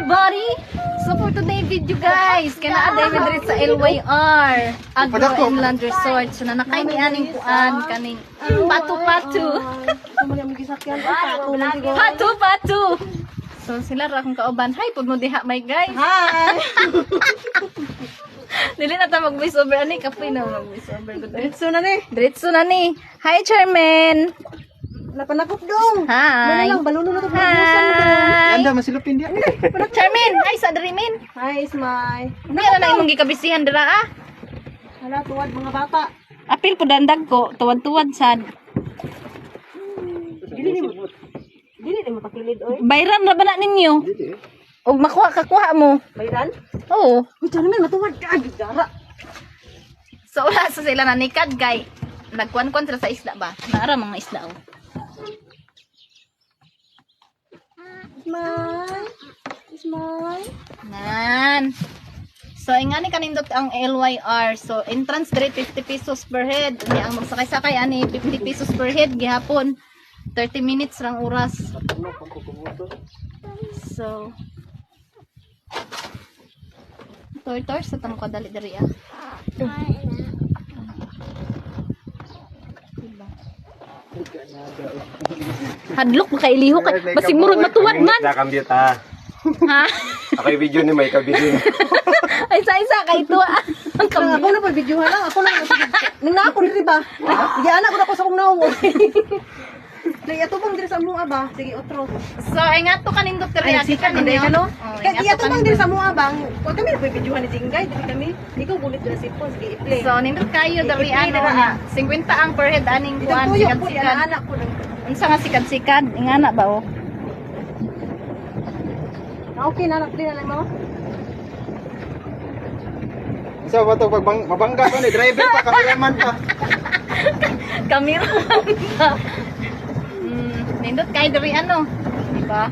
everybody! So for today video guys, kanaa David rin sa LYR Agro Inland Resort. So nanakay ni aning kuan kaning patu-patu. Patu-patu. So sila ra akong kauban. Hi pud mo diha my guys. Hi! Dili na ta mag-voice over ani kapoy na mag-voice over gud. Diretso na ni. Diretso na ni. Hi Chairman. Napanakop dong. Hi. Lang, baluno na to. Hi. Anda masilupin dia. Chairman, hi sa diri min. Hi, Ismay. Hindi na imong gikabisihan dira ah. Hala, tuwad mga bata. Apil po dandag ko, tuwad-tuwad sad. Dili ni matakilid oy. Bayran ra ba na ninyo? Og makuha kakuha mo. Bayran? Oo. Uy, tara man matuwad ka gidara. So wala sa sila nanikad kay nagkuan-kuan sila sa isda ba? Naara mga isda oh. Ismay. Nan. So ingani kanindot ang LYR. So entrance dire 50 pesos per head. Ni ang magsakay-sakay ani 50 pesos per head gihapon. 30 minutes rang oras. So Tor sa tanong kadali diri ah. Hadlok makailiho kay basig murag matuwad man. Sa kambit ha. Ha? Ako yung video ni may kabidin. Ay isa kay to ah. Ang Ako na pa video lang. Ako na. Ning na ako diri ba? Giana ko na ko sa kong naong. Dai ato bang diri sa mua ba? Sige otro. So ay nga to kanindot diri Ay, ati sikat na kaninyo. no? Oh, Kaya iya to bang diri sa mua bang? Wa kami na videohan ni Jinggay, diri kami. Ikaw bulit na sipon, sige i-play. So nindot kayo diri I-play ano na na 50 ang per head aning Dito kuan tuyo po sikat-sikat. yan anak ko lang. Unsa nga sikat-sikat ingana ba oh. Okay na anak din na mo. Sa ba to pag mabangga ko ni driver pa cameraman pa. Kamera. Nindot kayo diri ano, di ba?